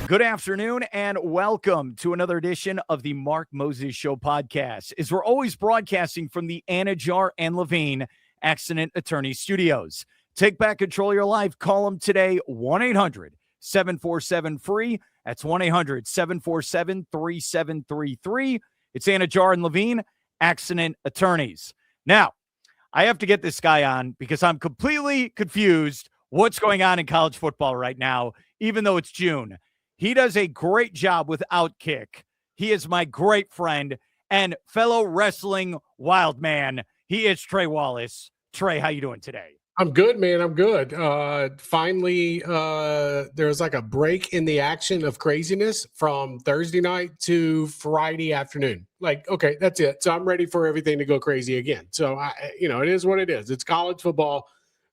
Good afternoon and welcome to another edition of the Mark Moses Show podcast. As we're always broadcasting from the Anidjar and Levine Accident Attorney Studios. Take back control of your life. Call them today, 1-800-747-FREE. That's 1-800-747-3733. It's Anidjar and Levine Accident Attorneys. Now, I have to get this guy on because I'm completely confused what's going on in college football right now, even though it's June. He does a great job with Outkick. He is my great friend and fellow wrestling wild man. He is Trey Wallace. Trey, how you doing today? I'm good, man. I'm good. Finally, there's like a break in the action of craziness from Thursday night to Friday afternoon. Like, okay, that's it. So I'm ready for everything to go crazy again. So, it is what it is. It's college football,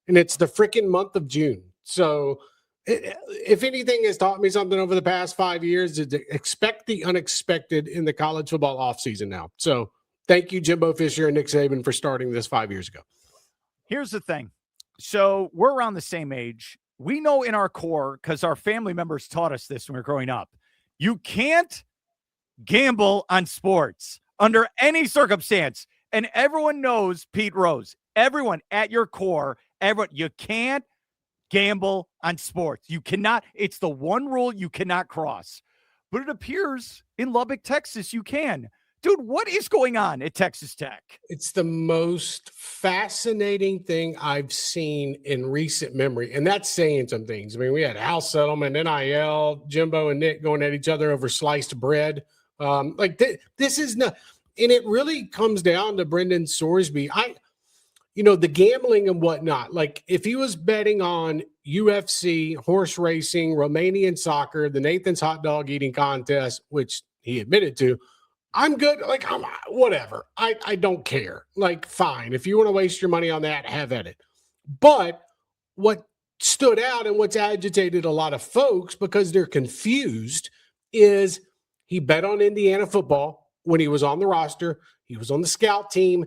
and it's the freaking month of June. So if anything has taught me something over the past 5 years, is to expect the unexpected in the college football offseason now. So thank you, Jimbo Fisher and Nick Saban, for starting this 5 years ago. Here's the thing. So we're around the same age. We know in our core, because our family members taught us this when we were growing up, you can't gamble on sports under any circumstance. And everyone knows Pete Rose. Everyone at your core, you can't gamble on sports. You cannot. It's the one rule you cannot cross. But it appears in Lubbock, Texas, you can. Dude, what is going on at Texas Tech? It's the most fascinating thing I've seen in recent memory, and that's saying some things. I mean, we had house settlement, NIL, Jimbo and Nick going at each other over sliced bread. This is not, and it really comes down to Brendan Sorsby. The gambling and whatnot, like if he was betting on UFC, horse racing, Romanian soccer, the Nathan's hot dog eating contest, which he admitted to, I'm good. Like, whatever. I don't care. Like, fine. If you want to waste your money on that, have at it. But what stood out and what's agitated a lot of folks because they're confused is he bet on Indiana football when he was on the roster. He was on the scout team.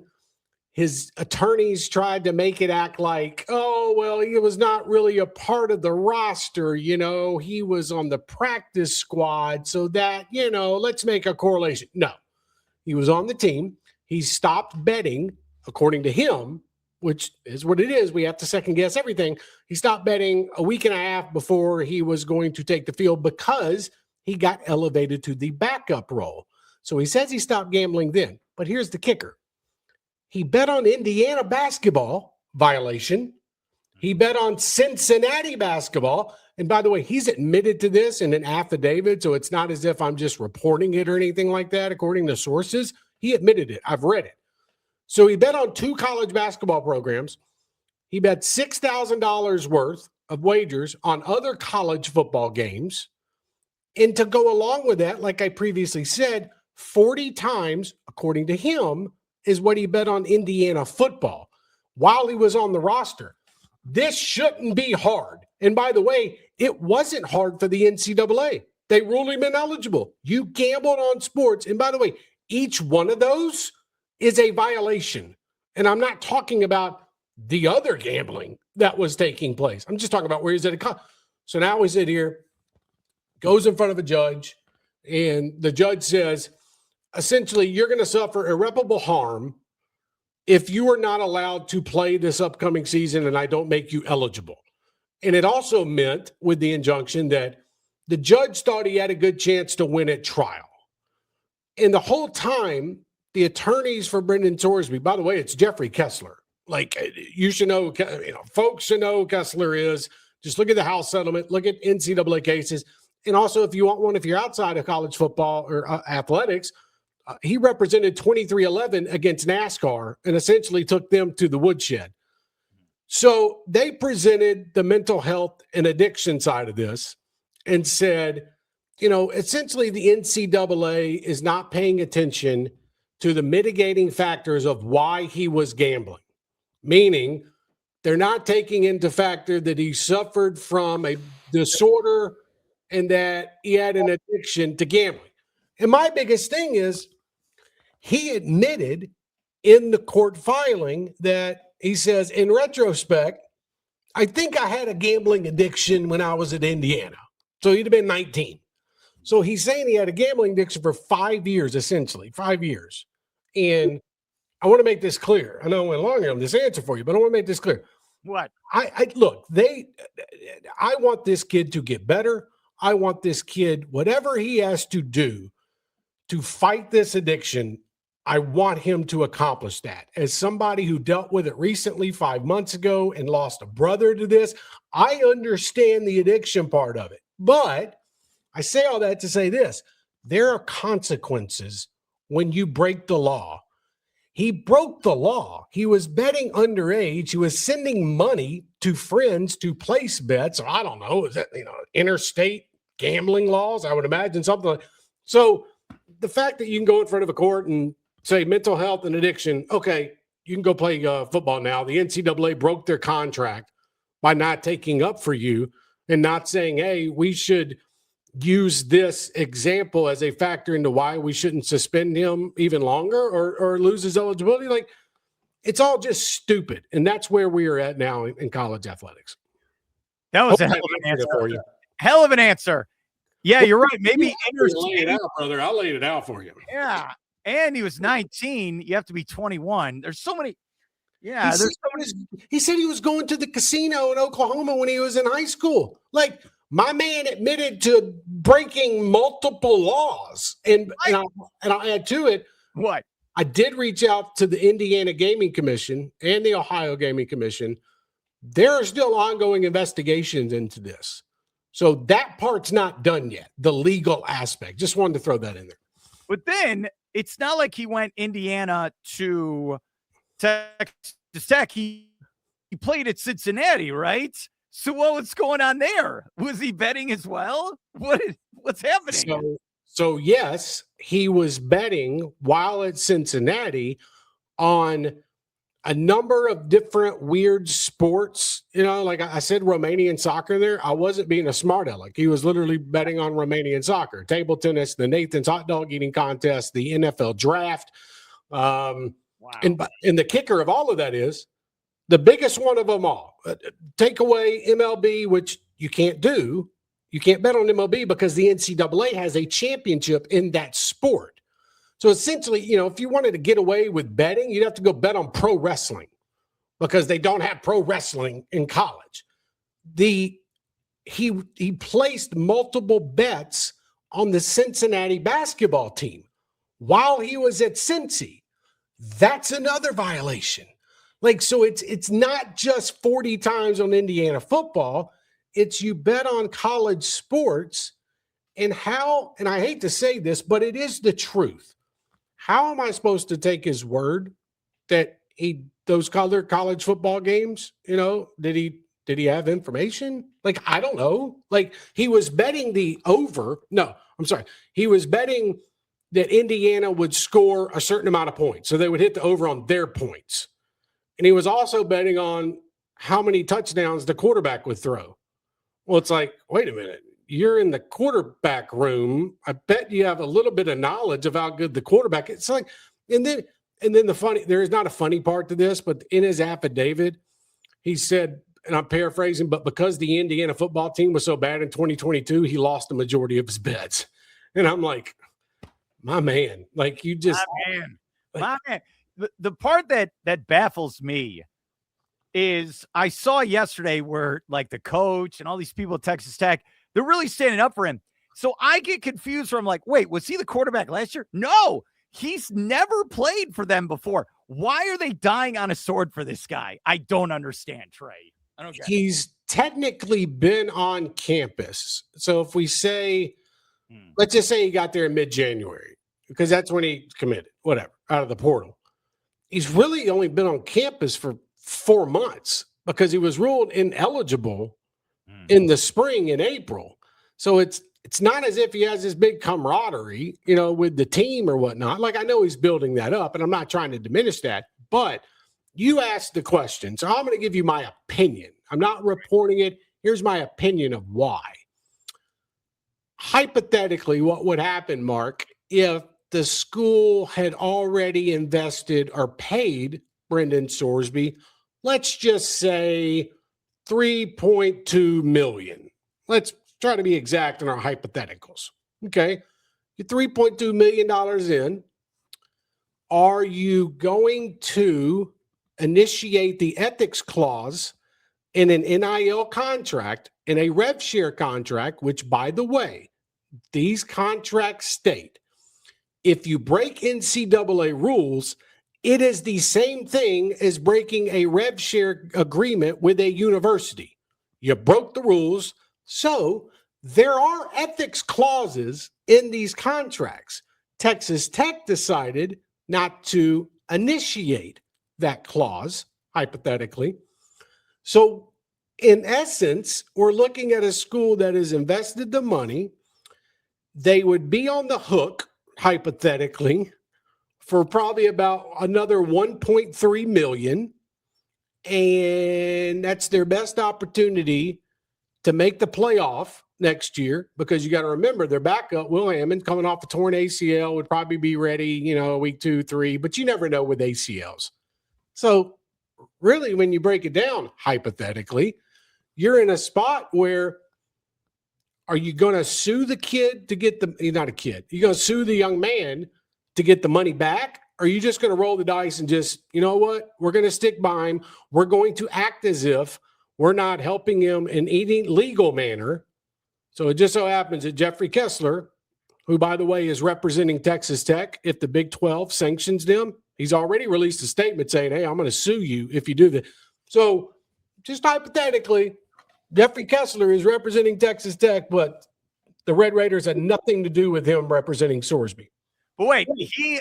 His attorneys tried to make it act like, oh, well, he was not really a part of the roster. He was on the practice squad. So that, let's make a correlation. No, he was on the team. He stopped betting, according to him, which is what it is. We have to second guess everything. He stopped betting a week and a half before he was going to take the field because he got elevated to the backup role. So he says he stopped gambling then. But here's the kicker. He bet on Indiana basketball violation. He bet on Cincinnati basketball. And by the way, he's admitted to this in an affidavit, so it's not as if I'm just reporting it or anything like that. According to sources, he admitted it. I've read it. So he bet on 2 college basketball programs. He bet $6,000 worth of wagers on other college football games. And to go along with that, like I previously said, 40 times, according to him, is what he bet on Indiana football while he was on the roster. This shouldn't be hard. And by the way, it wasn't hard for the NCAA. They ruled him ineligible. You gambled on sports. And by the way, each one of those is a violation. And I'm not talking about the other gambling that was taking place. I'm just talking about where he's at a So now we sit here, goes in front of a judge, and the judge says, essentially, you're going to suffer irreparable harm if you are not allowed to play this upcoming season and I don't make you eligible. And it also meant with the injunction that the judge thought he had a good chance to win at trial. And the whole time, the attorneys for Brendan Sorsby, by the way, it's Jeffrey Kessler. Like, you should know, folks should know who Kessler is. Just look at the house settlement, look at NCAA cases. And also, if you want one, if you're outside of college football or athletics, he represented 2311 against NASCAR and essentially took them to the woodshed. So they presented the mental health and addiction side of this and said, essentially the NCAA is not paying attention to the mitigating factors of why he was gambling, meaning they're not taking into factor that he suffered from a disorder and that he had an addiction to gambling. And my biggest thing is he admitted in the court filing that he says, in retrospect, I think I had a gambling addiction when I was at Indiana. So he'd have been 19. So he's saying he had a gambling addiction for 5 years, essentially 5 years. And I want to make this clear. I know I went longer on this answer for you, but I want to make this clear. What? I want this kid to get better. I want this kid, whatever he has to do to fight this addiction, I want him to accomplish that. As somebody who dealt with it recently 5 months ago and lost a brother to this, I understand the addiction part of it. But I say all that to say this: there are consequences when you break the law. He broke the law. He was betting underage. He was sending money to friends to place bets. Or I don't know, is that, interstate gambling laws? I would imagine something like. So the fact that you can go in front of a court and say mental health and addiction, okay, you can go play football now. The NCAA broke their contract by not taking up for you and not saying, hey, we should use this example as a factor into why we shouldn't suspend him even longer or lose his eligibility. Like, it's all just stupid. And that's where we are at now in college athletics. That was a hell of an answer for you. Hell of an answer. Yeah, you're right. Maybe lay it out, brother. I'll lay it out for you. Yeah. And he was 19. You have to be 21. There's so many. Yeah. He said he was going to the casino in Oklahoma when he was in high school. Like, my man admitted to breaking multiple laws. And I'll add to it. What? I did reach out to the Indiana Gaming Commission and the Ohio Gaming Commission. There are still ongoing investigations into this. So that part's not done yet, the legal aspect. Just wanted to throw that in there. But then it's not like he went Indiana to Texas Tech. He played at Cincinnati, right? So what's going on there? Was he betting as well? What's happening? So yes, he was betting while at Cincinnati on a number of different weird sports. Like I said, Romanian soccer there. I wasn't being a smart aleck. He was literally betting on Romanian soccer, table tennis, the Nathan's hot dog eating contest, the NFL draft. Wow. And the kicker of all of that is the biggest one of them all. Take away MLB, which you can't do. You can't bet on MLB because the NCAA has a championship in that sport. So essentially, if you wanted to get away with betting, you'd have to go bet on pro wrestling because they don't have pro wrestling in college. He placed multiple bets on the Cincinnati basketball team while he was at Cincy. That's another violation. Like, so it's not just 40 times on Indiana football. It's you bet on college sports and I hate to say this, but it is the truth. How am I supposed to take his word that those college football games, did he have information? Like, I don't know. Like, he was betting the over. No, I'm sorry. He was betting that Indiana would score a certain amount of points. So they would hit the over on their points. And he was also betting on how many touchdowns the quarterback would throw. Well, it's like, wait a minute. You're in the quarterback room. I bet you have a little bit of knowledge of how good the quarterback is. It's like, and then there is not a funny part to this, but in his affidavit, he said, and I'm paraphrasing, but because the Indiana football team was so bad in 2022, he lost the majority of his bets. And I'm like, my man, like you just, my man. The part that baffles me is I saw yesterday where like the coach and all these people at Texas Tech, they're really standing up for him. So I get confused from like, wait, was he the quarterback last year? No, he's never played for them before. Why are they dying on a sword for this guy? I don't understand, Trey. I don't get He's technically been on campus. So if we say, let's just say he got there in mid-January, because that's when he committed, whatever, out of the portal. He's really only been on campus for 4 months because he was ruled ineligible in the spring in April. So it's not as if he has this big camaraderie, with the team or whatnot. Like, I know he's building that up, and I'm not trying to diminish that, but you asked the question. So I'm going to give you my opinion. I'm not reporting it. Here's my opinion of why. Hypothetically, what would happen, Mark, if the school had already invested or paid Brendan Sorsby, let's just say $3.2 million. Let's try to be exact in our hypotheticals. Okay. You're $3.2 million in. Are you going to initiate the ethics clause in an NIL contract, in a rev share contract, which, by the way, these contracts state if you break NCAA rules, it is the same thing as breaking a rev share agreement with a university. You broke the rules. So there are ethics clauses in these contracts. Texas Tech decided not to initiate that clause, hypothetically. So in essence, we're looking at a school that has invested the money. They would be on the hook, hypothetically, for probably about another 1.3 million. And that's their best opportunity to make the playoff next year, because you got to remember their backup, Will Hammond, coming off a torn ACL, would probably be ready, week 2, 3, but you never know with ACLs. So really, when you break it down, hypothetically, you're in a spot where, are you going to sue the kid to get the, not a kid, you're going to sue the young man to get the money back? Or are you just going to roll the dice and just, you know what, we're going to stick by him. We're going to act as if we're not helping him in any legal manner. So it just so happens that Jeffrey Kessler, who, by the way, is representing Texas Tech, if the Big 12 sanctions them, he's already released a statement saying, hey, I'm going to sue you if you do that. So just hypothetically, Jeffrey Kessler is representing Texas Tech, but the Red Raiders had nothing to do with him representing Sorsby. But wait, he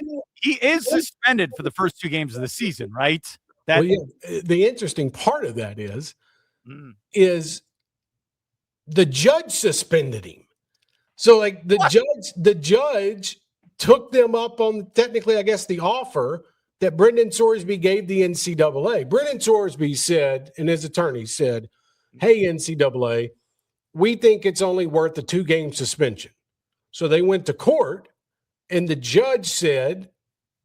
is suspended for the first 2 games of the season, right? The interesting part of that is the judge suspended him. So like the judge took them up on, technically, I guess, the offer that Brendan Sorsby gave the NCAA. Brendan Sorsby said, and his attorney said, hey, NCAA, we think it's only worth a 2-game suspension. So they went to court, and the judge said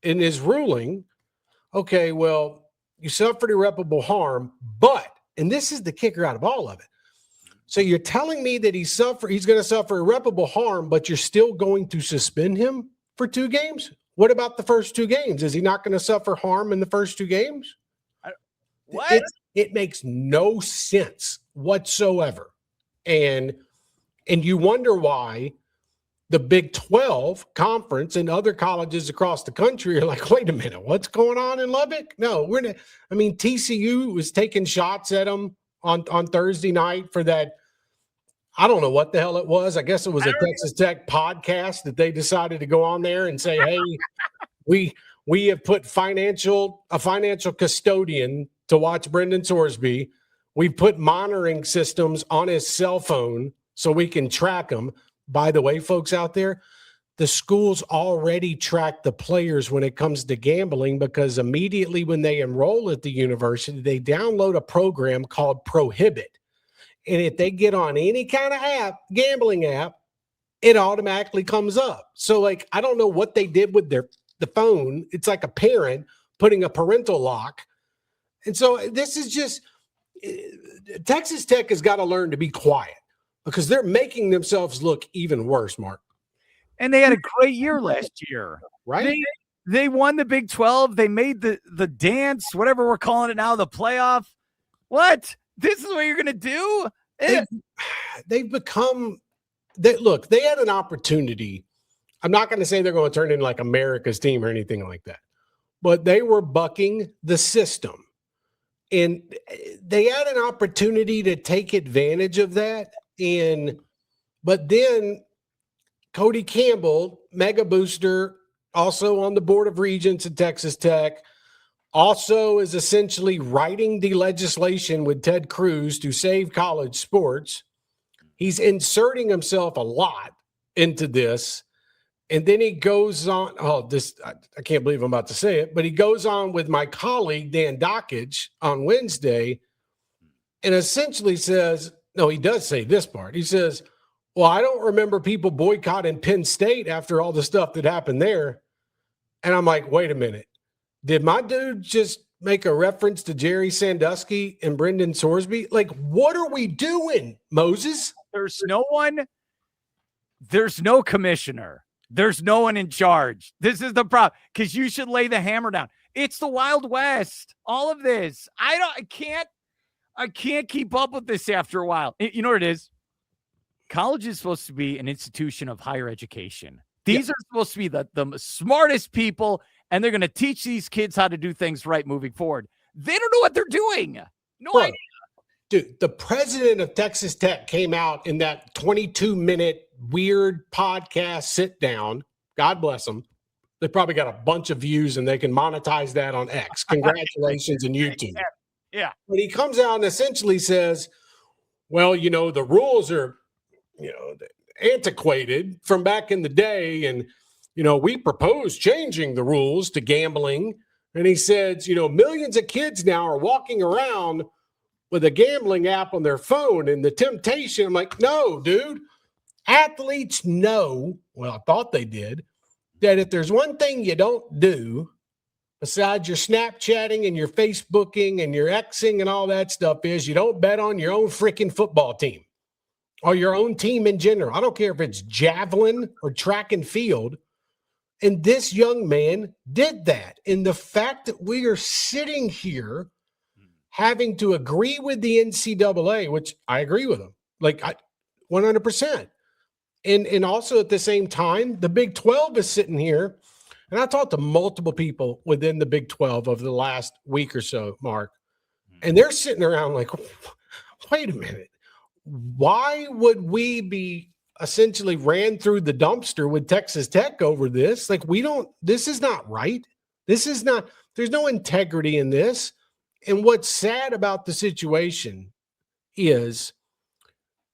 in his ruling, okay, well, you suffered irreparable harm, but, and this is the kicker out of all of it. So you're telling me that he's going to suffer irreparable harm, but you're still going to suspend him for 2 games? What about the first 2 games? Is he not going to suffer harm in the first 2 games? What? It makes no sense whatsoever. And you wonder why the Big 12 conference and other colleges across the country are like, wait a minute, what's going on in Lubbock? No, we're not. I mean, TCU was taking shots at them on Thursday night for that. I don't know what the hell it was. I guess it was a Texas Tech podcast that they decided to go on there and say, hey, we have put a financial custodian to watch Brendan Sorsby. We've put monitoring systems on his cell phone so we can track him. By the way, folks out there, the schools already track the players when it comes to gambling, because immediately when they enroll at the university, they download a program called Prohibit. And if they get on any kind of app, gambling app, it automatically comes up. So, like, I don't know what they did with the phone. It's like a parent putting a parental lock. And so this is just – Texas Tech has got to learn to be quiet, because they're making themselves look even worse, Mark. And they had a great year last year. Right? They won the Big 12. They made the dance, whatever we're calling it now, the playoff. What? This is what you're going to do? They've become – look, they had an opportunity. I'm not going to say they're going to turn into like America's team or anything like that, but they were bucking the system. And they had an opportunity to take advantage of that. But then Cody Campbell, mega booster, also on the board of regents at Texas Tech, also is essentially writing the legislation with Ted Cruz to save college sports. He's inserting himself a lot into this. And then he goes on, I can't believe I'm about to say it, but he goes on with my colleague, Dan Dockage, on Wednesday, and essentially says, no, he does say this part. He says, well, I don't remember people boycotting Penn State after all the stuff that happened there. And I'm like, wait a minute. Did my dude just make a reference to Jerry Sandusky and Brendan Sorsby? Like, what are we doing, Moses? There's no one there's no commissioner. There's no one in charge. This is the problem, because you should lay the hammer down. It's the Wild West. All of this. I can't keep up with this after a while. You know what it is? College is supposed to be an institution of higher education. These are supposed to be the smartest people, and they're going to teach these kids how to do things right moving forward. They don't know what they're doing. No idea. Dude, the president of Texas Tech came out in that 22-minute weird podcast sit down. God bless them. They probably got a bunch of views and they can monetize that on X. Congratulations on YouTube. Yeah. But he comes out and essentially says, well, the rules are, antiquated from back in the day. And, we propose changing the rules to gambling. And he says, millions of kids now are walking around with a gambling app on their phone, and the temptation. I'm like, no, dude. Athletes know, well, I thought they did, that if there's one thing you don't do besides your Snapchatting and your Facebooking and your Xing and all that stuff is you don't bet on your own freaking football team or your own team in general. I don't care if it's javelin or track and field. And this young man did that. And the fact that we are sitting here having to agree with the NCAA, which I agree with them, 100%. And also at the same time, the Big 12 is sitting here, and I talked to multiple people within the Big 12 over the last week or so, Mark, and they're sitting around like, wait a minute, why would we be essentially ran through the dumpster with Texas Tech over this? This is not right. There's no integrity in this. And what's sad about the situation is,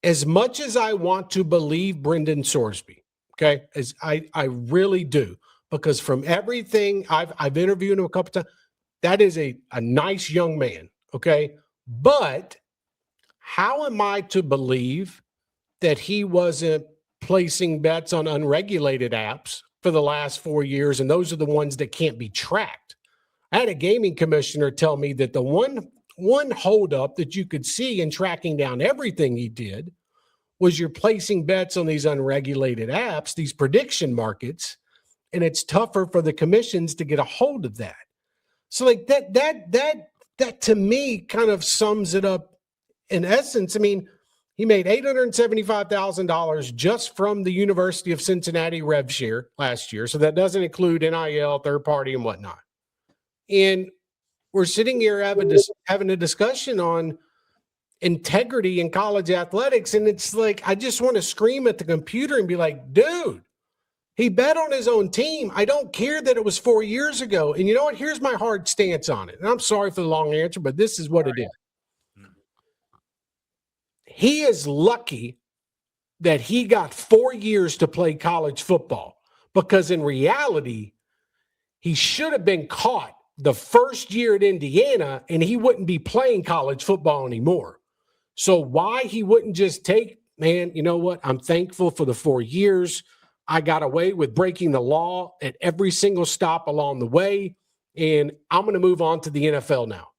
as much as I want to believe Brendan Sorsby, okay, as I really do, because from everything I've interviewed him a couple times, that is a nice young man, okay? But how am I to believe that he wasn't placing bets on unregulated apps for the last 4 years, and those are the ones that can't be tracked? I had a gaming commissioner tell me that the one holdup that you could see in tracking down everything he did was you're placing bets on these unregulated apps, these prediction markets, and it's tougher for the commissions to get a hold of that. So that to me kind of sums it up in essence. I mean, he made $875,000 just from the University of Cincinnati rev share last year. So that doesn't include NIL, third party, and whatnot. And we're sitting here having a discussion on integrity in college athletics. And it's like, I just want to scream at the computer and be like, dude, he bet on his own team. I don't care that it was 4 years ago. And you know what? Here's my hard stance on it. And I'm sorry for the long answer, but this is what it is. He is lucky that he got 4 years to play college football, because in reality, he should have been caught the first year at Indiana and he wouldn't be playing college football anymore. So why he wouldn't just take, man, you know what? I'm thankful for the 4 years. I got away with breaking the law at every single stop along the way, and I'm going to move on to the NFL now.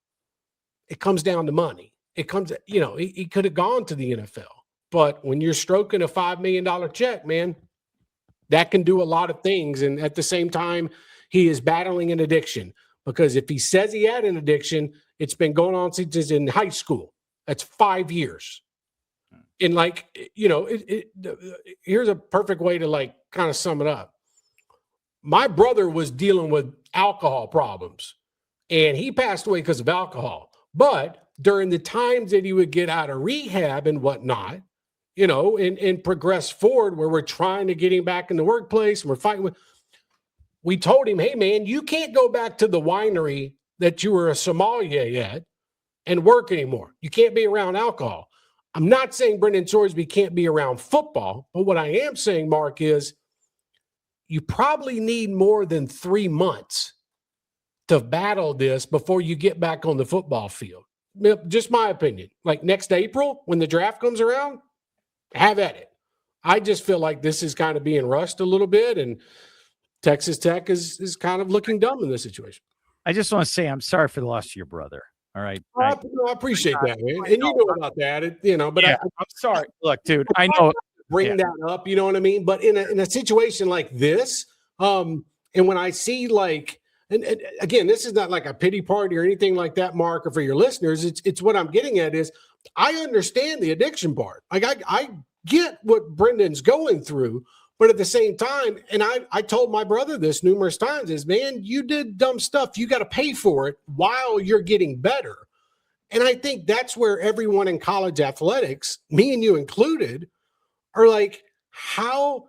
It comes down to money. It comes, he could have gone to the NFL, but when you're stroking a $5 million check, man, that can do a lot of things. And at the same time, he is battling an addiction, because if he says he had an addiction, it's been going on since he's in high school. That's 5 years. And here's a perfect way to kind of sum it up. My brother was dealing with alcohol problems, and he passed away because of alcohol. But during the times that he would get out of rehab and whatnot, and progress forward, where we're trying to get him back in the workplace and we're fighting with, we told him, hey, man, you can't go back to the winery that you were a sommelier at and work anymore. You can't be around alcohol. I'm not saying Brendan Sorsby can't be around football, but what I am saying, Mark, is you probably need more than 3 months to battle this before you get back on the football field. Just my opinion. Like next April, when the draft comes around, have at it. I just feel like this is kind of being rushed a little bit, and Texas Tech is kind of looking dumb in this situation. I just want to say I'm sorry for the loss of your brother. All right. I appreciate that, man. And you know about that, but yeah, I'm sorry. Look, dude, I know bring that up, you know what I mean? But in a situation like this, and when I see like, and again, this is not like a pity party or anything like that, Mark, or for your listeners. It's what I'm getting at is I understand the addiction part. Like I get what Brendan's going through, but at the same time, and I told my brother this numerous times, is, man, you did dumb stuff. You got to pay for it while you're getting better. And I think that's where everyone in college athletics, me and you included, are like, how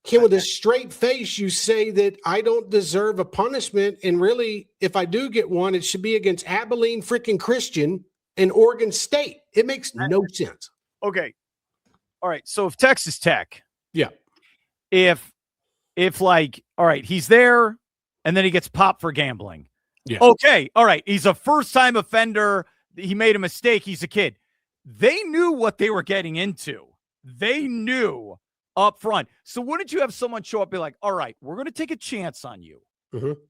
can with a straight face you say that I don't deserve a punishment? And really, if I do get one, it should be against Abilene freaking Christian and Oregon State. It makes no sense. Okay. All right. So if Texas Tech, if like, all right, he's there and then he gets popped for gambling. Yeah. Okay. All right. He's a first-time offender. He made a mistake. He's a kid. They knew what they were getting into. They knew up front. So wouldn't you have someone show up and be like, all right, we're going to take a chance on you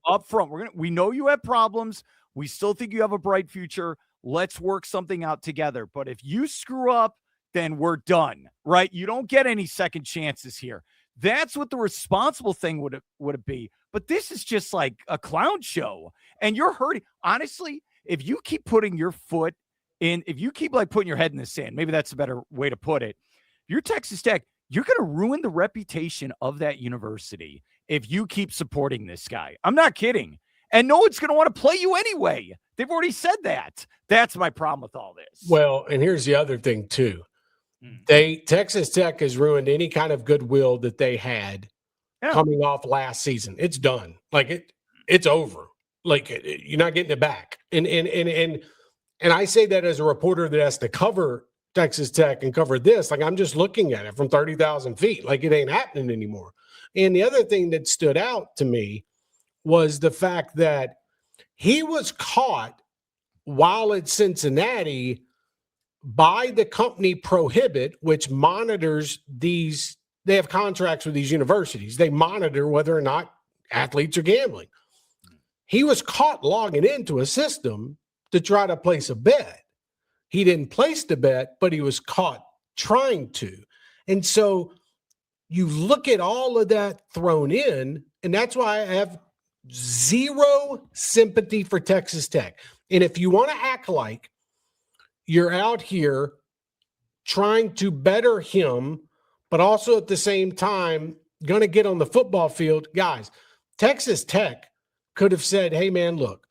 up front. We know you have problems. We still think you have a bright future. Let's work something out together. But if you screw up, then we're done, right? You don't get any second chances here. That's what the responsible thing would be. But this is just like a clown show. And you're hurting. Honestly, if you keep putting your foot in, if you keep like putting your head in the sand, maybe that's a better way to put it. If you're Texas Tech, you're going to ruin the reputation of that university if you keep supporting this guy. I'm not kidding. And no one's going to want to play you anyway. They've already said that. That's my problem with all this. Well, and here's the other thing too. Texas Tech has ruined any kind of goodwill that they had coming off last season. It's done. Like it's over. Like you're not getting it back. And I say that as a reporter that has to cover Texas Tech and cover this. Like I'm just looking at it from 30,000 feet. Like it ain't happening anymore. And the other thing that stood out to me was the fact that he was caught while at Cincinnati by the company Prohibit, which monitors these. They have contracts with these universities. They monitor whether or not athletes are gambling. He was caught logging into a system to try to place a bet. He didn't place the bet, but he was caught trying to. And so you look at all of that thrown in, and that's why I have zero sympathy for Texas Tech. And if you want to act like you're out here trying to better him, but also at the same time going to get on the football field, guys, Texas Tech could have said, hey, man, look,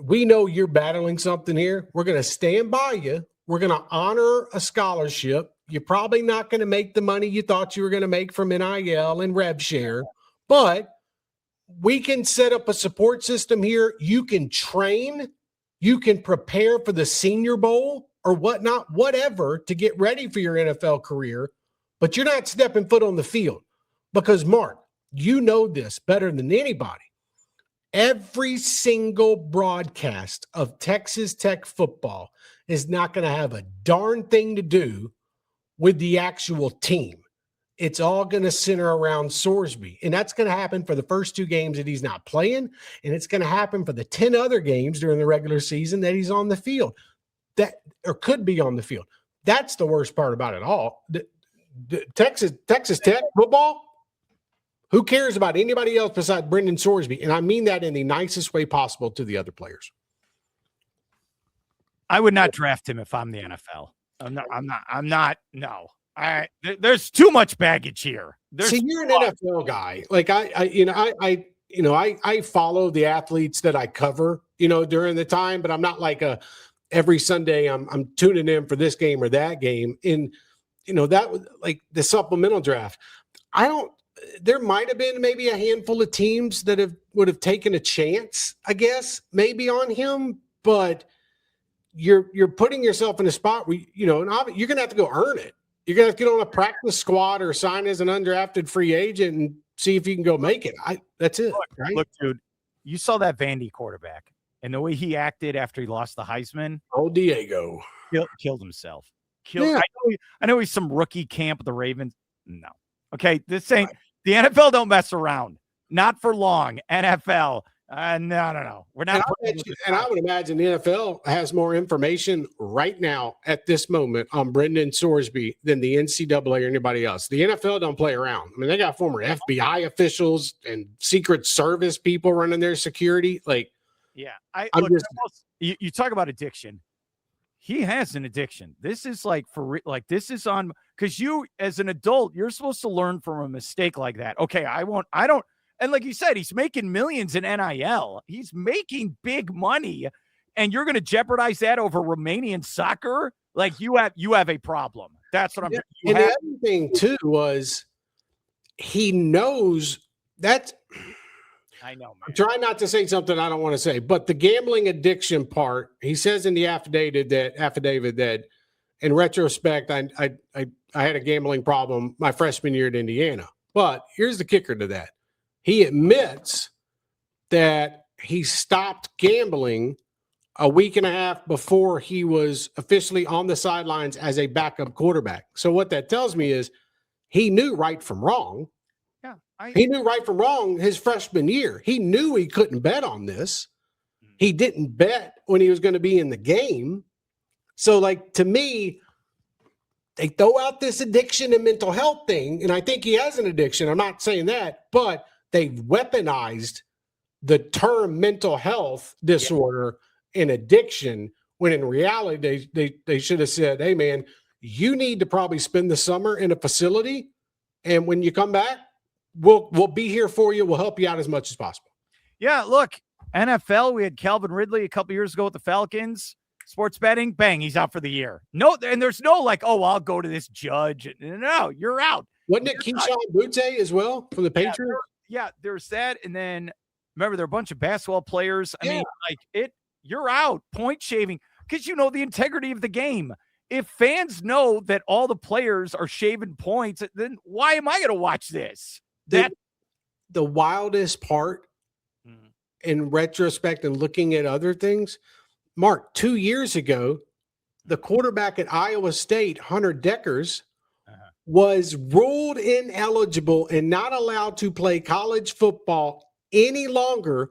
we know you're battling something here. We're going to stand by you. We're going to honor a scholarship. You're probably not going to make the money you thought you were going to make from NIL and rev share, but we can set up a support system here. You can train. You can prepare for the Senior Bowl or whatnot, whatever, to get ready for your NFL career, but you're not stepping foot on the field because, Mark, you know this better than anybody. Every single broadcast of Texas Tech football is not going to have a darn thing to do with the actual team. It's all going to center around Sorsby. And that's going to happen for the first 2 games that he's not playing. And it's going to happen for the 10 other games during the regular season that he's on the field or could be on the field. That's the worst part about it all. The Texas Tech football, who cares about anybody else besides Brendan Sorsby? And I mean that in the nicest way possible to the other players. I would not draft him if I'm the NFL. I'm not. No. There's too much baggage here. See, you're an NFL guy. Like I follow the athletes that I cover, during the time, but I'm not like every Sunday I'm tuning in for this game or that game. And that was like the supplemental draft. There might have been maybe a handful of teams that would have taken a chance, I guess, maybe on him, but you're putting yourself in a spot where, you're going to have to go earn it. You're going to have to get on a practice squad or sign as an undrafted free agent and see if you can go make it. That's it. Right? Look, dude, you saw that Vandy quarterback and the way he acted after he lost the Heisman. Oh, Diego. Killed himself. Yeah. I know he's some rookie camp with the Ravens. No. Okay, this ain't – the NFL don't mess around. Not for long. NFL, No. We're not. And I would imagine the NFL has more information right now at this moment on Brendan Sorsby than the NCAA or anybody else. The NFL don't play around. I mean, they got former FBI officials and Secret Service people running their security. Like, yeah, you talk about addiction. He has an addiction. This is like this is on, because you as an adult, you're supposed to learn from a mistake like that. Okay, I don't. And like you said, he's making millions in NIL. He's making big money, and you're going to jeopardize that over Romanian soccer? Like you have a problem. That's what I'm. Yeah. And the other thing too was he knows that. I know, man. I'm trying not to say something I don't want to say, but the gambling addiction part, he says in the affidavit that in retrospect, I had a gambling problem my freshman year at Indiana. But here's the kicker to that. He admits that he stopped gambling a week and a half before he was officially on the sidelines as a backup quarterback. So what that tells me is he knew right from wrong. Yeah, he knew right from wrong his freshman year. He knew he couldn't bet on this. He didn't bet when he was going to be in the game. So, like, to me, they throw out this addiction and mental health thing, and I think he has an addiction. I'm not saying that, but they've weaponized the term mental health disorder and addiction, when in reality they should have said, hey, man, you need to probably spend the summer in a facility, and when you come back, we'll be here for you. We'll help you out as much as possible. Yeah, look, NFL, we had Calvin Ridley a couple years ago with the Falcons. Sports betting, bang, he's out for the year. No, and there's no like, oh, I'll go to this judge. No, you're out. Wasn't it Keyshawn Butte as well from the Patriots? Yeah, there's that. And then remember, there are a bunch of basketball players. I mean, like you're out, point shaving, because you know the integrity of the game. If fans know that all the players are shaving points, then why am I going to watch this? The wildest part in retrospect and looking at other things, Mark, 2 years ago, the quarterback at Iowa State, Hunter Deckers, was ruled ineligible and not allowed to play college football any longer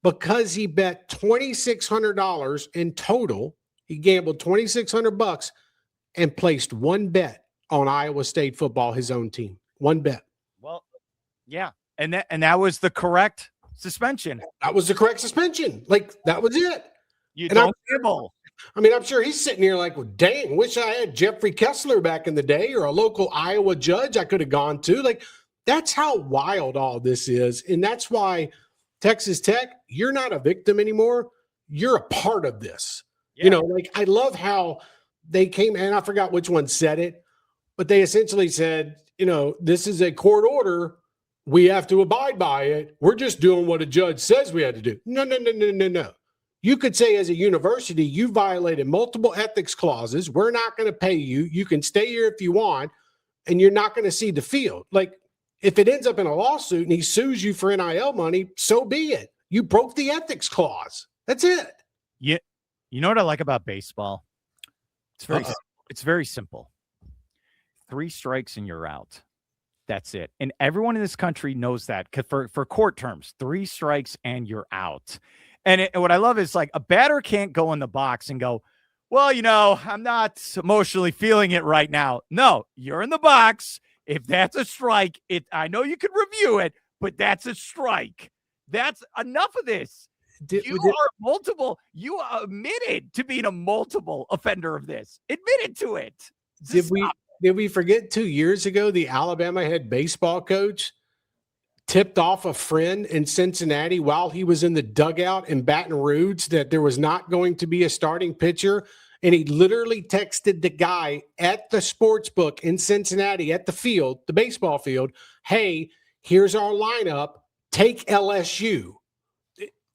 because he bet $2,600 in total. He gambled $2,600 and placed one bet on Iowa State football, his own team. One bet. Well, yeah. And that was the correct suspension. That was the correct suspension. Like, that was it. You don't gamble. I mean, I'm sure he's sitting here like, well, dang, wish I had Jeffrey Kessler back in the day or a local Iowa judge I could have gone to. Like, that's how wild all this is. And that's why Texas Tech, you're not a victim anymore. You're a part of this. Yeah. You know, like, I love how they came, and I forgot which one said it, but they essentially said, you know, this is a court order. We have to abide by it. We're just doing what a judge says we had to do. No. You could say as a university, you violated multiple ethics clauses. We're not going to pay you. You can stay here if you want, and you're not going to see the field. Like, if it ends up in a lawsuit and he sues you for NIL money, so be it. You broke the ethics clause. That's it. Yeah. You know what I like about baseball? It's very simple. 3 strikes and you're out. That's it. And everyone in this country knows that for court terms, 3 strikes and you're out. And what I love is, like, a batter can't go in the box and go, well, you know, I'm not emotionally feeling it right now. No, you're in the box. If that's a strike, I know you could review it, but that's a strike. That's enough of this. You are admitted to being a multiple offender of this. Admitted to it. Did we forget 2 years ago, the Alabama head baseball coach tipped off a friend in Cincinnati while he was in the dugout in Baton Rouge that there was not going to be a starting pitcher. And he literally texted the guy at the sports book in Cincinnati at the field, the baseball field, hey, here's our lineup, take LSU.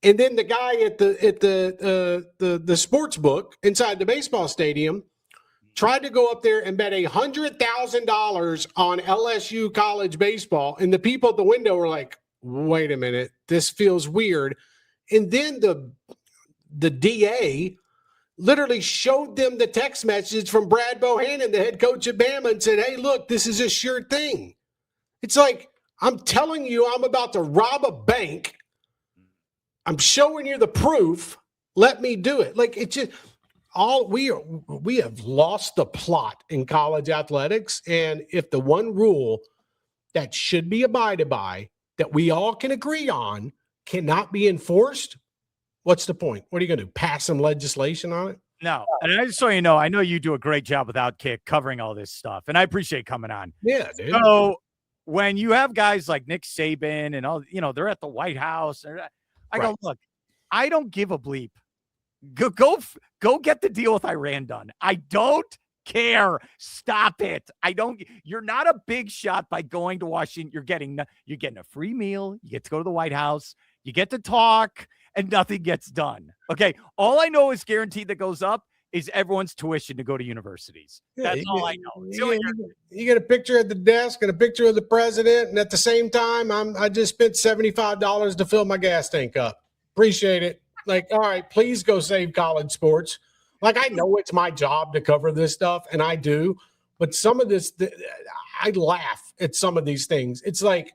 And then the guy at the sports book inside the baseball stadium tried to go up there and bet $100,000 on LSU college baseball. And the people at the window were like, wait a minute, this feels weird. And then the DA literally showed them the text message from Brad Bohannon, the head coach of Bama, and said, hey, look, this is a sure thing. It's like, I'm telling you, I'm about to rob a bank. I'm showing you the proof. Let me do it. Like it just we have lost the plot in college athletics. And if the one rule that should be abided by that we all can agree on cannot be enforced, what's the point? What are you going to do? Pass some legislation on it? No. And I just so you know, I know you do a great job with Outkick covering all this stuff, and I appreciate coming on. Yeah, dude. So when you have guys like Nick Saban and all, they're at the White House, I go, look, I don't give a bleep. Go get the deal with Iran done. I don't care. Stop it. You're not a big shot by going to Washington. You're getting a free meal. You get to go to the White House. You get to talk, and nothing gets done. Okay. All I know is guaranteed that goes up is everyone's tuition to go to universities. That's all I know. You get a picture at the desk and a picture of the president, and at the same time, I just spent $75 to fill my gas tank up. Appreciate it. Like, all right, please go save college sports. Like, I know it's my job to cover this stuff, and I do, but some of this, I laugh at some of these things. It's like,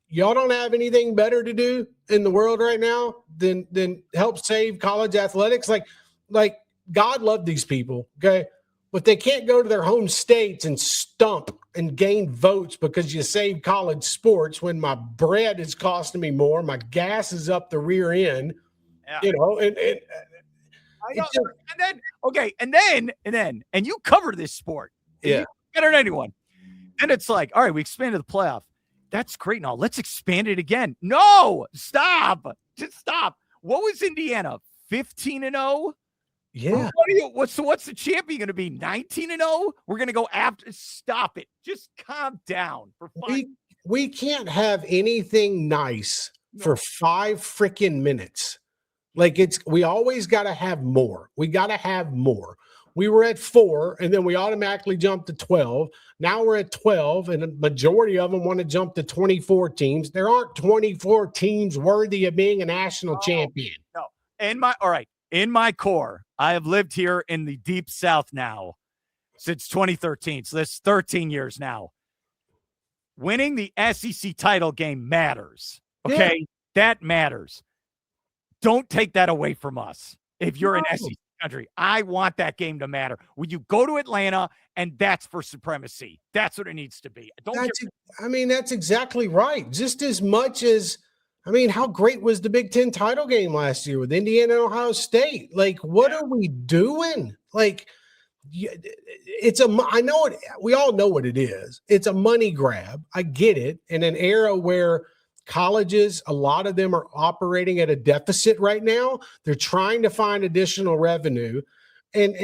y'all don't have anything better to do in the world right now than help save college athletics. Like God love these people, okay? But they can't go to their home states and stump and gain votes because you save college sports when my bread is costing me more, my gas is up the rear end, and you cover this sport, better than anyone. And it's like, all right, we expanded the playoff. That's great now. Let's expand it again. No, stop. Just stop. What was Indiana? 15-0? Yeah. What's the champion going to be? 19-0? We're going to go after. Stop it. Just calm down. For fun. We can't have anything nice for 5 freaking minutes. Like we always got to have more. We got to have more. We were at 4, and then we automatically jumped to 12. Now we're at 12, and the majority of them want to jump to 24 teams. There aren't 24 teams worthy of being a national champion. No. In my core, I have lived here in the deep South now since 2013. So that's 13 years now. Winning the SEC title game matters. Okay? Yeah. That matters. Don't take that away from us. If you're an SEC country, I want that game to matter. When you go to Atlanta, and that's for supremacy. That's what it needs to be. That's exactly right. Just as much as, how great was the Big Ten title game last year with Indiana and Ohio State? Like, what are we doing? Like, I know it. We all know what it is. It's a money grab. I get it. In an era where colleges, a lot of them are operating at a deficit right now. They're trying to find additional revenue. And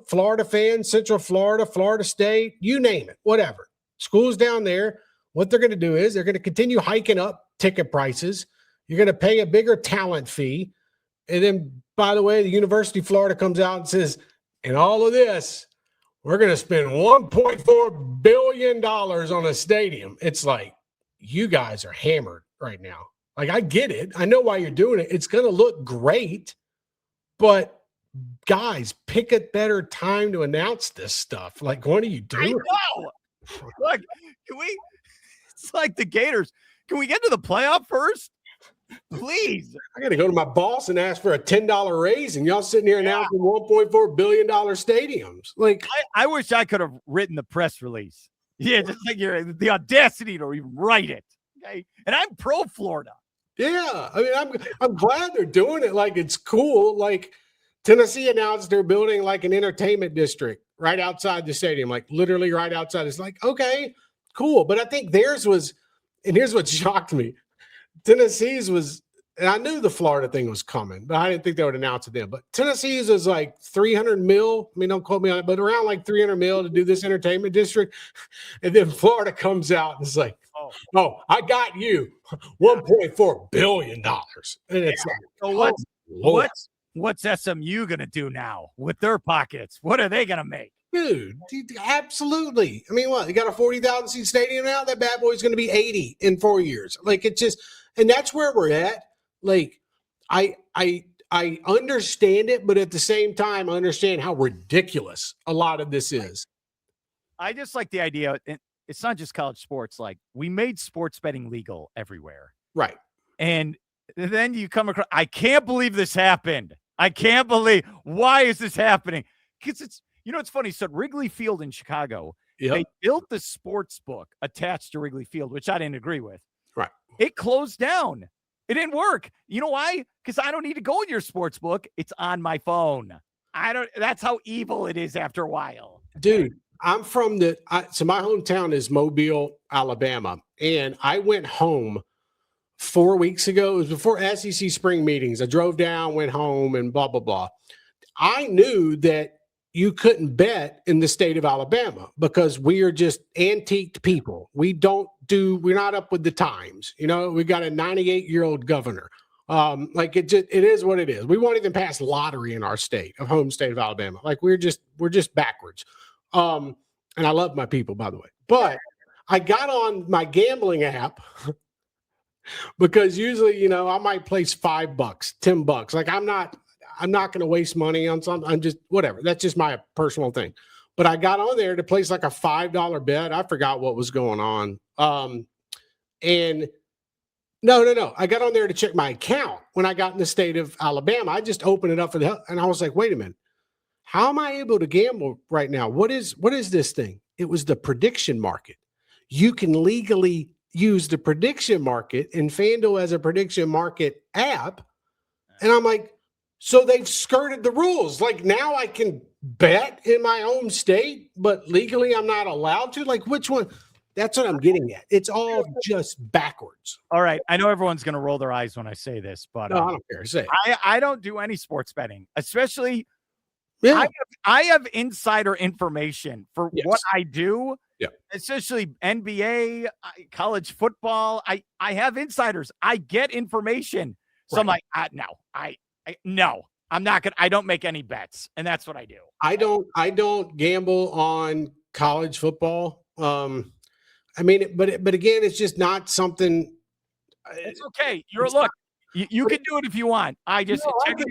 Florida fans, Central Florida, Florida State, you name it, whatever. Schools down there, what they're going to do is they're going to continue hiking up ticket prices. You're going to pay a bigger talent fee. And then, by the way, the University of Florida comes out and says, in all of this, we're going to spend $1.4 billion on a stadium. It's like, you guys are hammered right now. Like, I get it. I know why you're doing it. It's going to look great, but guys, pick a better time to announce this stuff. Like, what are you doing? I know. Look, it's like the Gators. Can we get to the playoff first? Please. I got to go to my boss and ask for a $10 raise, and y'all sitting here announcing $1.4 billion stadiums. Like, I wish I could have written the press release. Yeah, just like the audacity to even write it. Okay. And I'm pro Florida. Yeah. I'm glad they're doing it. Like, it's cool. Like, Tennessee announced they're building like an entertainment district right outside the stadium, like literally right outside. It's like, okay, cool. But I think theirs was, and here's what shocked me. Tennessee's was, and I knew the Florida thing was coming, but I didn't think they would announce it then. But Tennessee's was like 300 mil. Don't quote me on it, but around like 300 mil to do this entertainment district. And then Florida comes out and it's like, oh, I got you $1.4 billion. And it's like, what's SMU going to do now with their pockets? What are they going to make? Dude, absolutely. What? You got a 40,000 seat stadium now? That bad boy's going to be 80 in 4 years. Like, it just, and that's where we're at. Like, I understand it, but at the same time, I understand how ridiculous a lot of this is. I just like the idea. It's not just college sports. Like, we made sports betting legal everywhere. Right. And then you come across, I can't believe this happened. I can't believe, why is this happening? Because it's, it's funny. So Wrigley Field in Chicago, they built the sports book attached to Wrigley Field, which I didn't agree with. Right. It closed down. It didn't work. You know why? Because I don't need to go in your sports book. It's on my phone. That's how evil it is after a while. Dude, I'm from so my hometown is Mobile, Alabama. And I went home 4 weeks ago. It was before SEC spring meetings. I drove down, went home, and blah, blah, blah. I knew that you couldn't bet in the state of Alabama because we are just antiqued people. We're not up with the times. We got a 98-year-old governor. It is what it is. We won't even pass lottery in our home state of Alabama. Like we're just backwards. And I love my people, by the way. But I got on my gambling app because usually, I might place $5, $10. Like I'm not going to waste money on something. I'm just whatever. That's just my personal thing. But I got on there to place like a $5 bet. I forgot what was going on. And no. I got on there to check my account when I got in the state of Alabama. I just opened it up and I was like, wait a minute. How am I able to gamble right now? What is this thing? It was the prediction market. You can legally use the prediction market, and FanDuel has a prediction market app. And I'm like, so they've skirted the rules. Like now I can bet in my own state, but legally I'm not allowed to. Like which one? That's what I'm getting at. It's all just backwards. All right. I know everyone's going to roll their eyes when I say this, but no, I don't care. Say it. I don't do any sports betting, especially I have insider information for what I do. Yeah. Especially NBA, college football. I have insiders. I get information. So right. I'm like, no, I'm not going to, I don't make any bets. And that's what I do. I don't gamble on college football. But again, it's just not something. It's okay. You can do it if you want. I just check it.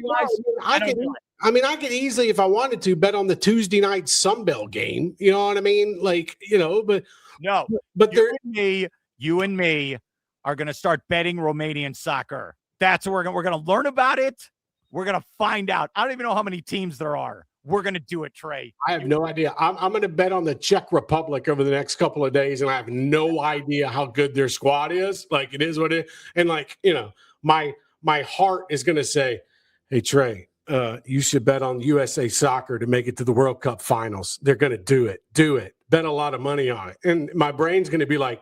I could easily, if I wanted to, bet on the Tuesday night Sunbelt game. You know what I mean? But no. But you and me are going to start betting Romanian soccer. That's what we're going to learn about it. We're going to find out. I don't even know how many teams there are. We're going to do it, Trey. I have no idea. I'm going to bet on the Czech Republic over the next couple of days, and I have no idea how good their squad is. Like, it is what it is. And, my heart is going to say, hey, Trey, you should bet on USA Soccer to make it to the World Cup finals. They're going to do it. Do it. Bet a lot of money on it. And my brain's going to be like,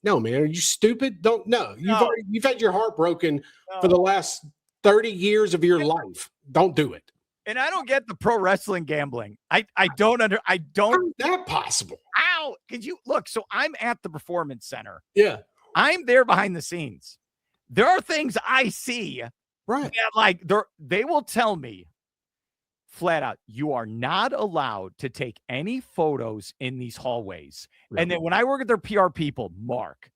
no, man, are you stupid? Don't know. You've had your heart broken for the last 30 years of your life. Don't do it. And I don't get the pro wrestling gambling. I don't. How is that possible? Ow. Could you look? So I'm at the Performance Center. Yeah. I'm there behind the scenes. There are things I see. Right. That, they will tell me flat out, you are not allowed to take any photos in these hallways. Really? And then when I work with their PR people, Mark,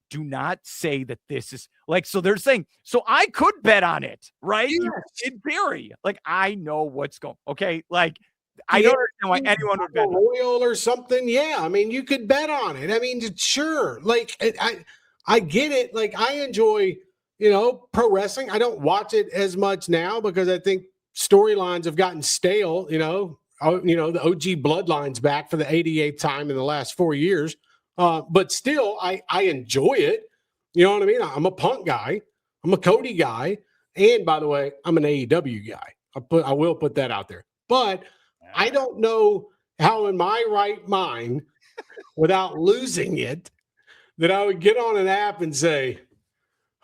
do not say that this is so they're saying, so I could bet on it, right? Yes. In theory, I know what's going, okay. I don't understand why anyone would bet oil or something. Yeah. I mean, you could bet on it. I mean, sure. I get it. I enjoy, pro wrestling. I don't watch it as much now because I think storylines have gotten stale, the OG bloodline's back for the 88th time in the last 4 years. But still, I enjoy it. You know what I mean? I'm a Punk guy. I'm a Cody guy. And by the way, I'm an AEW guy. I will put that out there. But I don't know how in my right mind, without losing it, that I would get on an app and say,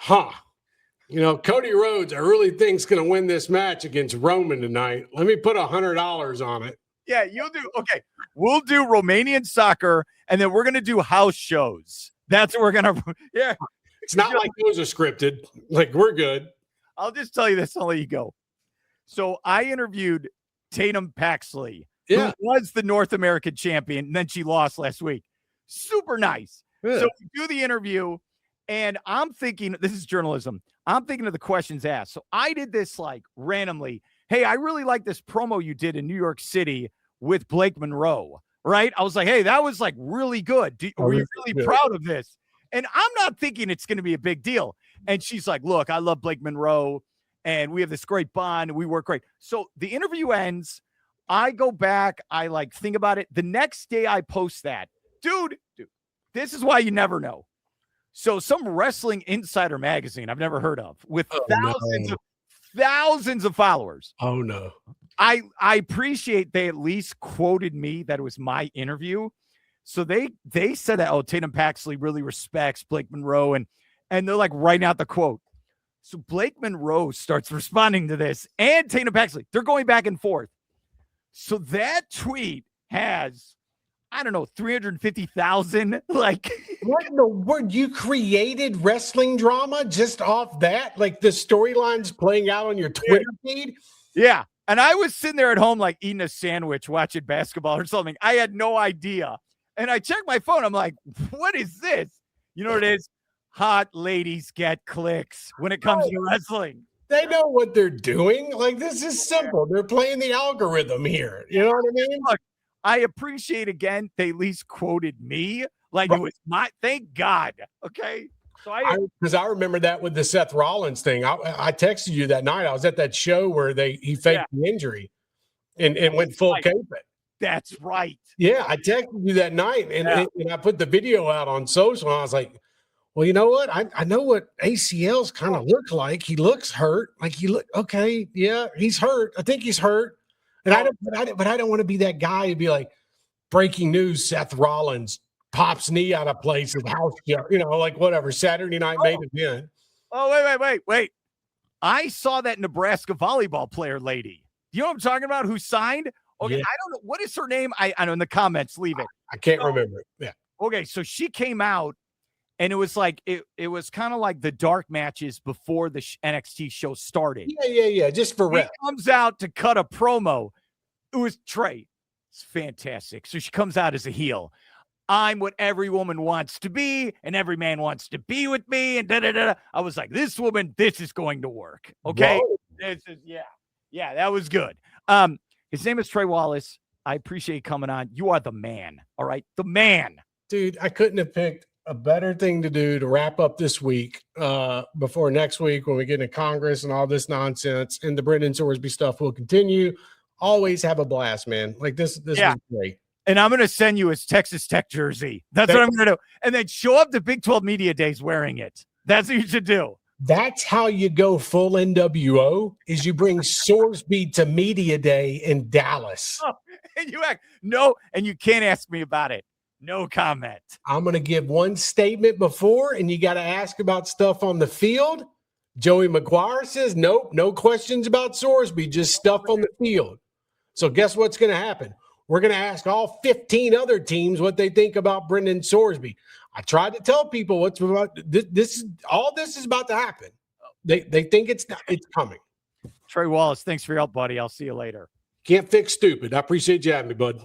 Cody Rhodes, I really think is going to win this match against Roman tonight. Let me put $100 on it. Yeah, you'll do. Okay, we'll do Romanian soccer, and then we're going to do house shows. That's what we're going to. Yeah. It's not like those are scripted. We're good. I'll just tell you this. I'll let you go. So I interviewed Tatum Paxley, who was the North American champion, and then she lost last week. Super nice. Yeah. So we do the interview, and I'm thinking, this is journalism. I'm thinking of the questions asked. So I did this randomly. Hey, I really like this promo you did in New York City with Blake Monroe, right? I was like, hey, that was really good. Were you really proud of this? And I'm not thinking it's going to be a big deal. And she's like, look, I love Blake Monroe and we have this great bond. We work great. So the interview ends. I go back. I like think about it. The next day I post that. Dude, this is why you never know. So some wrestling insider magazine I've never heard of with thousands of followers. Oh no. I appreciate they at least quoted me that it was my interview. So they said that, Tatum Paxley really respects Blake Monroe and they're like writing out the quote. So Blake Monroe starts responding to this and Tatum Paxley. They're going back and forth. So that tweet has, I don't know, 350,000. Like, what in the world? You created wrestling drama just off that? Like the storylines playing out on your Twitter feed? Yeah. And I was sitting there at home, like eating a sandwich, watching basketball or something. I had no idea. And I checked my phone. I'm like, what is this? You know what it is? Hot ladies get clicks when it comes to wrestling. They know what they're doing. Like, this is simple. They're playing the algorithm here. You know what I mean? Look, I appreciate, again, they at least quoted me like it was my, thank God. Okay. So because I remember that with the Seth Rollins thing. I texted you that night. I was at that show where he faked the injury and went full cape it. That's right. Yeah, I texted you that night and I put the video out on social. And I was like, well, you know what? I know what ACLs kind of look like. He looks hurt. Like okay, yeah, he's hurt. I think he's hurt. And I don't want to be that guy to be like, breaking news: Seth Rollins pops knee out of place at house, like whatever, Saturday night main event. Oh, wait. I saw that Nebraska volleyball player lady. You know what I'm talking about? Who signed? Okay, yeah. I don't know. What is her name? I know, in the comments, leave it. I can't remember. Yeah. Okay, so she came out, and it was like, it was kind of like the dark matches before the NXT show started. Yeah. Just for rep. She comes out to cut a promo. It was Trey. It's fantastic. So she comes out as a heel. I'm what every woman wants to be, and every man wants to be with me, and da-da-da. I was like, this woman, this is going to work. Okay? Whoa. This is, yeah, that was good. His name is Trey Wallace. I appreciate you coming on. You are the man, all right? The man. Dude, I couldn't have picked a better thing to do to wrap up this week before next week when we get into Congress and all this nonsense, and the Brendan Sorsby stuff will continue. Always have a blast, man. Like this is great. And I'm going to send you his Texas Tech jersey. That's what I'm going to do. And then show up to Big 12 Media Days wearing it. That's what you should do. That's how you go full NWO, is you bring Sorsby to Media Day in Dallas. Oh, and you act, no, and you can't ask me about it. No comment. I'm going to give one statement before, and you got to ask about stuff on the field. Joey McGuire says, nope, no questions about Sorsby, just stuff on the field. So guess what's going to happen? We're going to ask all 15 other teams what they think about Brendan Sorsby. I tried to tell people what's about this. All this is about to happen. They think it's coming. Trey Wallace, thanks for your help, buddy. I'll see you later. Can't fix stupid. I appreciate you having me, bud.